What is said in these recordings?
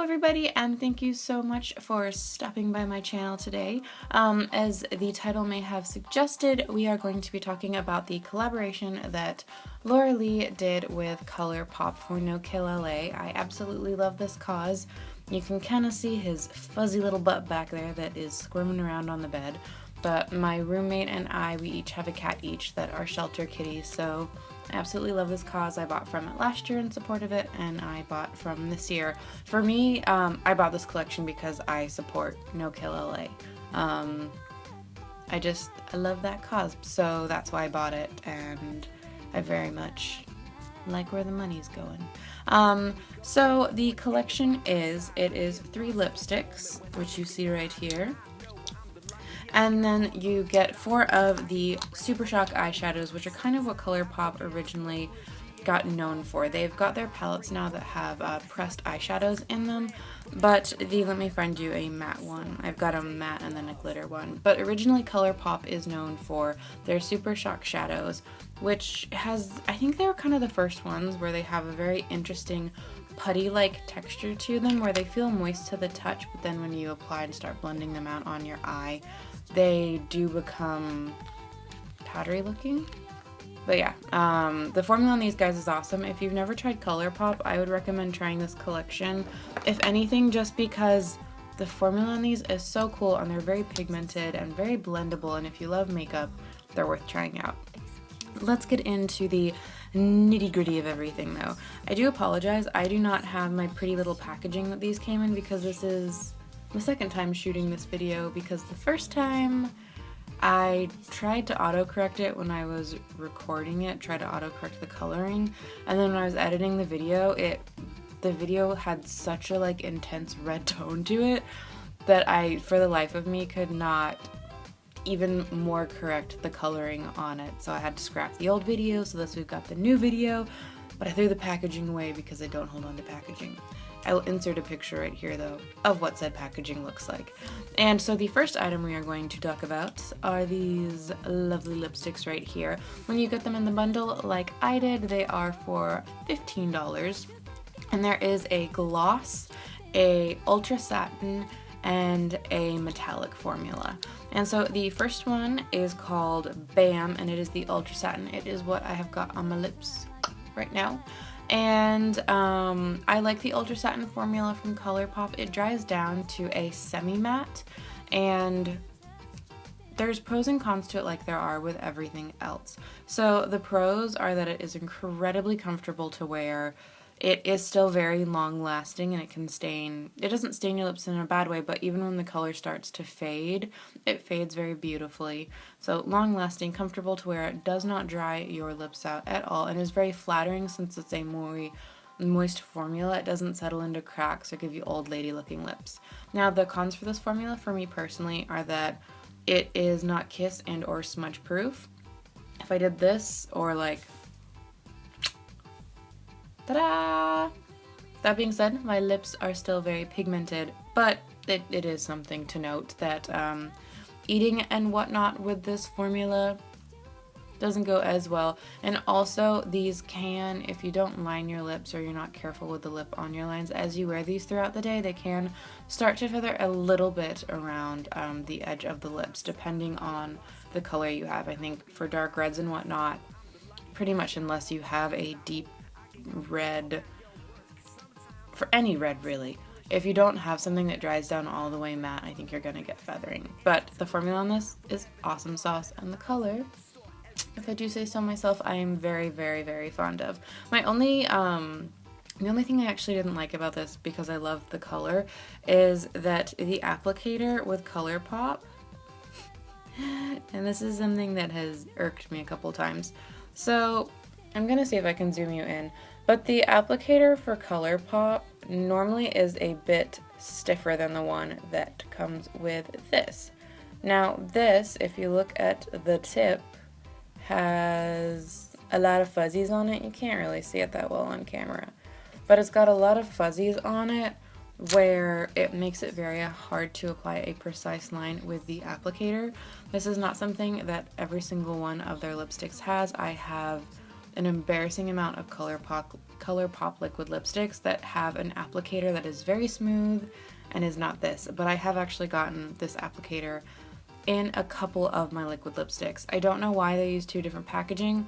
everybody, and thank you so much for stopping by my channel today. As the title may have suggested, we are going to be talking about the collaboration that Laura Lee did with Colourpop for No Kill LA. I absolutely love this cause. You can kind of see his fuzzy little butt back there that is squirming around on the bed. But my roommate and I, we each have a cat each that are shelter kitties, so I absolutely love this cause. I bought from it last year in support of it, and I bought from this year. For me, I bought this collection because I support No Kill LA. I love that cause, so that's why I bought it, and I very much like where the money's going. So the collection is 3 lipsticks, which you see right here. And then you get 4 of the Super Shock eyeshadows, which are kind of what Colourpop originally got known for. They've got their palettes now that have pressed eyeshadows in them, but let me find you a matte one. I've got a matte and then a glitter one. But originally Colourpop is known for their Super Shock shadows, which I think they were kind of the first ones where they have a very interesting putty-like texture to them, where they feel moist to the touch, but then when you apply and start blending them out on your eye, they do become powdery looking. But yeah, the formula on these guys is awesome. If you've never tried Colourpop, I would recommend trying this collection. If anything, just because the formula on these is so cool and they're very pigmented and very blendable, and if you love makeup, they're worth trying out. Let's get into the nitty-gritty of everything though. I do apologize, I do not have my pretty little packaging that these came in because this is the second time shooting this video, because the first time I tried to autocorrect it when I was recording it, tried to autocorrect the coloring, and then when I was editing the video, the video had such a intense red tone to it that I, for the life of me, could not even more correct the coloring on it. So I had to scrap the old video, so thus we've got the new video, but I threw the packaging away because I don't hold on to packaging. I will insert a picture right here though of what said packaging looks like. And so the first item we are going to talk about are these lovely lipsticks right here. When you get them in the bundle like I did, they are for $15, and there is a gloss, a ultra satin, and a metallic formula. And so the first one is called Bam, and it is the ultra satin. It is what I have got on my lips right now. And I like the ultra satin formula from Colourpop. It dries down to a semi-matte, and there's pros and cons to it like there are with everything else. So the pros are that it is incredibly comfortable to wear. It is still very long lasting, and it doesn't stain your lips in a bad way, but even when the color starts to fade, it fades very beautifully. So long lasting, comfortable to wear, it does not dry your lips out at all, and is very flattering since it's a more moist formula. It doesn't settle into cracks or give you old lady looking lips. Now the cons for this formula for me personally are that it is not kiss and or smudge proof. If I did this or ta-da! That being said, my lips are still very pigmented, but it is something to note that eating and whatnot with this formula doesn't go as well. And also these can, if you don't line your lips or you're not careful with the lip on your lines as you wear these throughout the day, they can start to feather a little bit around the edge of the lips depending on the color you have. I think for dark reds and whatnot, pretty much unless you have a deep red, for any red really, if you don't have something that dries down all the way matte, I think you're gonna get feathering. But the formula on this is awesome sauce, and the color, if I do say so myself, I am very, very, very fond of. The only thing I actually didn't like about this, because I love the color, is that the applicator with Colourpop, and this is something that has irked me a couple times, so I'm gonna see if I can zoom you in, but the applicator for Colourpop normally is a bit stiffer than the one that comes with this. Now this, if you look at the tip, has a lot of fuzzies on it. You can't really see it that well on camera, but it's got a lot of fuzzies on it where it makes it very hard to apply a precise line with the applicator. This is not something that every single one of their lipsticks has. I have an embarrassing amount of Colourpop Colourpop liquid lipsticks that have an applicator that is very smooth and is not this, but I have actually gotten this applicator in a couple of my liquid lipsticks. I don't know why they use two different packaging,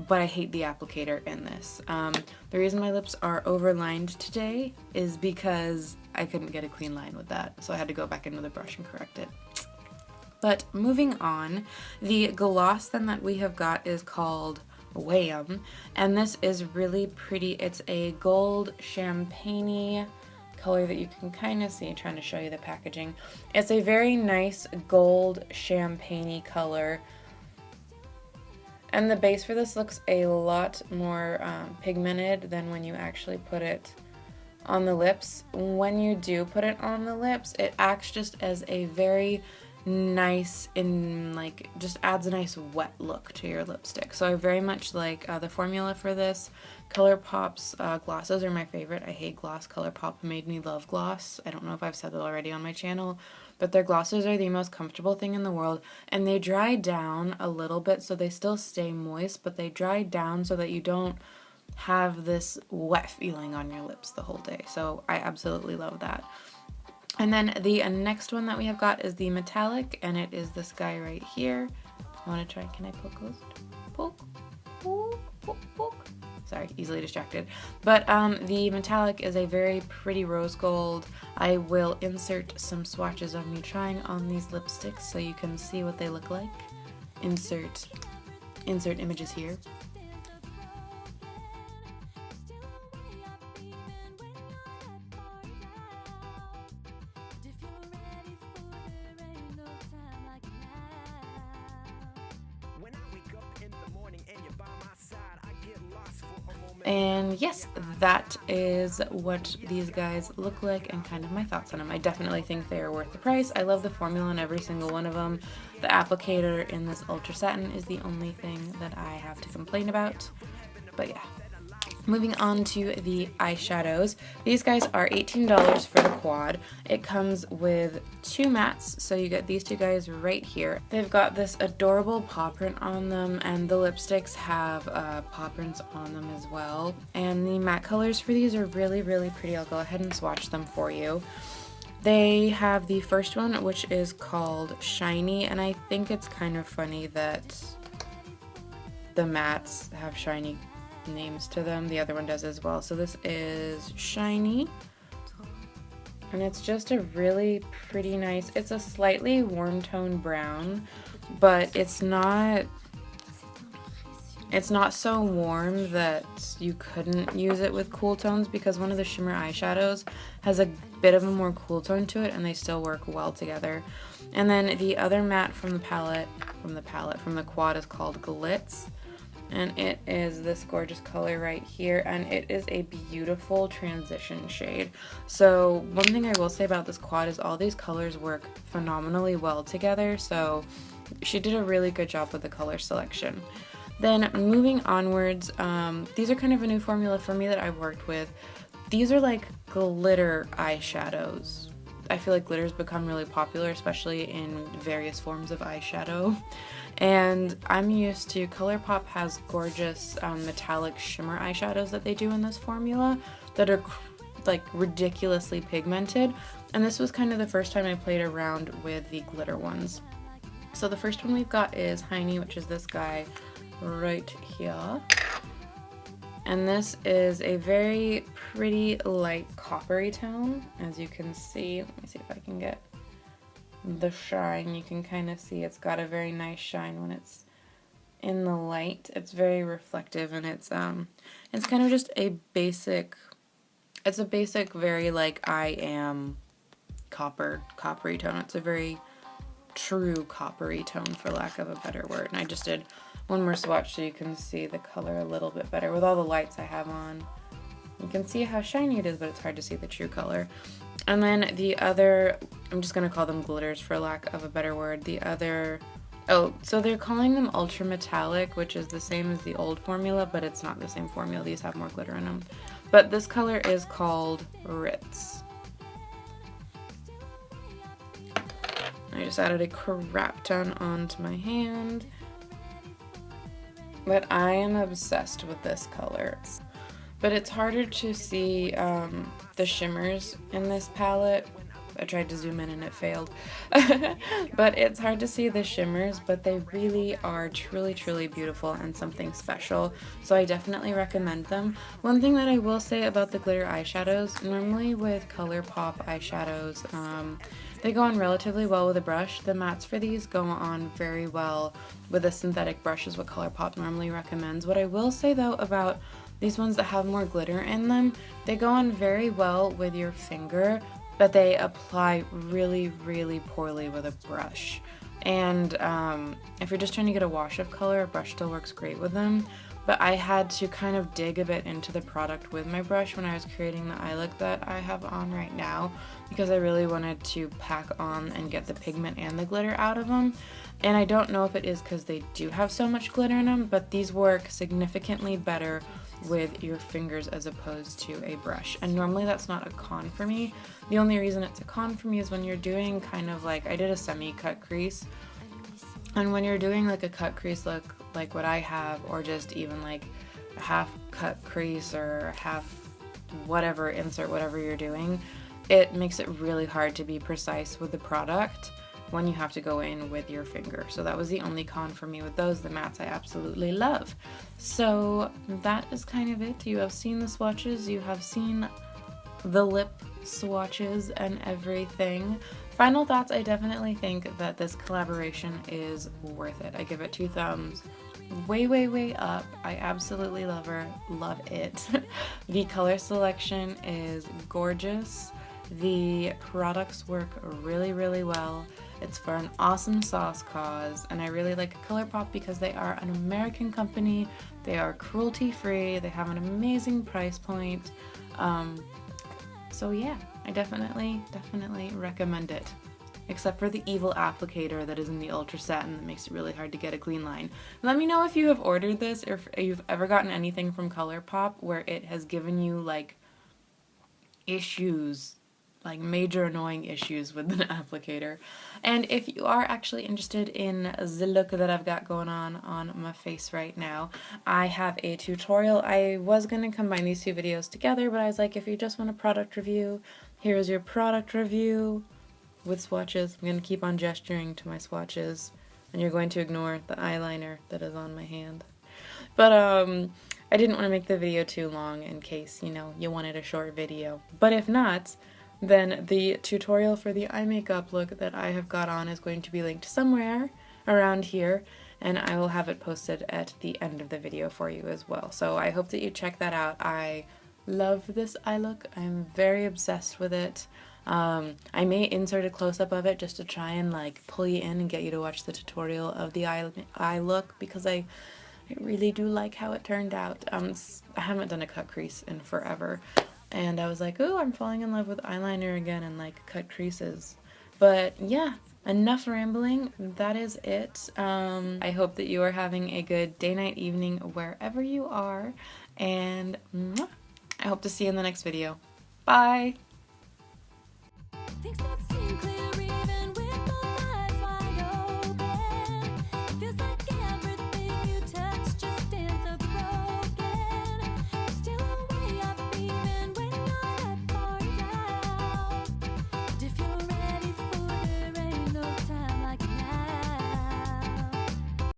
but I hate the applicator in this. The reason my lips are overlined today is because I couldn't get a clean line with that, so I had to go back into the brush and correct it. But moving on, the gloss then that we have got is called Wham, and this is really pretty. It's a gold champagne color that you can kind of see. I'm trying to show you the packaging. It's a very nice gold champagne color, and the base for this looks a lot more pigmented than when you actually put it on the lips. When you do put it on the lips, it acts just as a very nice, just adds a nice wet look to your lipstick. So I very much like the formula for this. Colourpop's glosses are my favorite. I hate gloss. Colourpop made me love gloss. I don't know if I've said that already on my channel, but their glosses are the most comfortable thing in the world, and they dry down a little bit, so they still stay moist, but they dry down so that you don't have this wet feeling on your lips the whole day. So I absolutely love that. And then the next one that we have got is the metallic, and it is this guy right here. I want to try, can I poke those? Poke, poke, poke, poke. Sorry, easily distracted. But the metallic is a very pretty rose gold. I will insert some swatches of me trying on these lipsticks so you can see what they look like. Insert images here. And yes, that is what these guys look like and kind of my thoughts on them. I definitely think they are worth the price. I love the formula in every single one of them. The applicator in this Ultra Satin is the only thing that I have to complain about. But yeah. Moving on to the eyeshadows. These guys are $18 for the quad. It comes with two mattes, so you get these two guys right here. They've got this adorable paw print on them, and the lipsticks have paw prints on them as well. And the matte colors for these are really, really pretty. I'll go ahead and swatch them for you. They have the first one, which is called Shiny, and I think it's kind of funny that the mattes have shiny names to them. The other one does as well. So this is Shiny, and it's just a really pretty nice, it's a slightly warm tone brown, but it's not so warm that you couldn't use it with cool tones, because one of the shimmer eyeshadows has a bit of a more cool tone to it and they still work well together. And then the other matte from the quad is called Glitz. And it is this gorgeous color right here, and it is a beautiful transition shade. So one thing I will say about this quad is all these colors work phenomenally well together, so she did a really good job with the color selection. Then moving onwards, these are kind of a new formula for me that I've worked with. These are like glitter eyeshadows. I feel like glitter's become really popular, especially in various forms of eyeshadow. And I'm used to, Colourpop has gorgeous metallic shimmer eyeshadows that they do in this formula that are like ridiculously pigmented. And this was kind of the first time I played around with the glitter ones. So the first one we've got is Heiny, which is this guy right here. And this is a very pretty light coppery tone, as you can see. Let me see if I can get the shine. You can kind of see it's got a very nice shine when it's in the light. It's very reflective, and it's kind of just a basic, it's a basic very like I am coppery tone. It's a very true coppery tone, for lack of a better word. And I just did one more swatch so you can see the color a little bit better with all the lights I have on. You can see how shiny it is, but it's hard to see the true color. And then the other, I'm just going to call them glitters for lack of a better word. The other, oh, so they're calling them ultra metallic, which is the same as the old formula, but it's not the same formula. These have more glitter in them. But this color is called Ritz. I just added a crap ton onto my hand. But I am obsessed with this color. but it's harder to see the shimmers in this palette. I tried to zoom in and it failed. But it's hard to see the shimmers, but they really are truly beautiful and something special. So I definitely recommend them. One thing that I will say about the glitter eyeshadows, normally with Colourpop eyeshadows, they go on relatively well with a brush. The mattes for these go on very well with a synthetic brush is what Colourpop normally recommends. What I will say though about these ones that have more glitter in them, they go on very well with your finger, but they apply really poorly with a brush. And if you're just trying to get a wash of color, a brush still works great with them. But I had to kind of dig a bit into the product with my brush when I was creating the eye look that I have on right now, because I really wanted to pack on and get the pigment and the glitter out of them. And I don't know if it is because they do have so much glitter in them, but these work significantly better with your fingers as opposed to a brush. And normally that's not a con for me. The only reason it's a con for me is when you're doing kind of like, I did a semi-cut crease, and when you're doing like a cut crease look like what I have, or just even like a half cut crease or half whatever, insert whatever you're doing, it makes it really hard to be precise with the product when you have to go in with your finger. So that was the only con for me with those. The mattes I absolutely love. So that is kind of it. You have seen the swatches, you have seen the lip swatches and everything. Final thoughts, I definitely think that this collaboration is worth it. I give it 2 thumbs. Way up. I absolutely love it. The color selection is gorgeous. The products work really well. It's for an awesome sauce cause, and I really like Colourpop because they are an American company. They are cruelty-free. They have an amazing price point. So yeah, I definitely recommend it. Except for the evil applicator that is in the Ultra Satin that makes it really hard to get a clean line. Let me know if you have ordered this, or if you've ever gotten anything from Colourpop where it has given you like issues, like major annoying issues with an applicator. And if you are actually interested in the look that I've got going on my face right now, I have a tutorial. I was going to combine these 2 videos together, but I was like, if you just want a product review, here's your product review with swatches. I'm going to keep on gesturing to my swatches, and you're going to ignore the eyeliner that is on my hand. But I didn't want to make the video too long in case, you know, you wanted a short video. But if not, then the tutorial for the eye makeup look that I have got on is going to be linked somewhere around here, and I will have it posted at the end of the video for you as well. So I hope that you check that out. I love this eye look. I'm very obsessed with it. I may insert a close-up of it just to try and like pull you in and get you to watch the tutorial of the eye look, because I really do like how it turned out. I haven't done a cut crease in forever, and I was like, oh, I'm falling in love with eyeliner again and like cut creases. But yeah, enough rambling. That is it. I hope that you are having a good day, night, evening, wherever you are, and I hope to see you in the next video. Bye!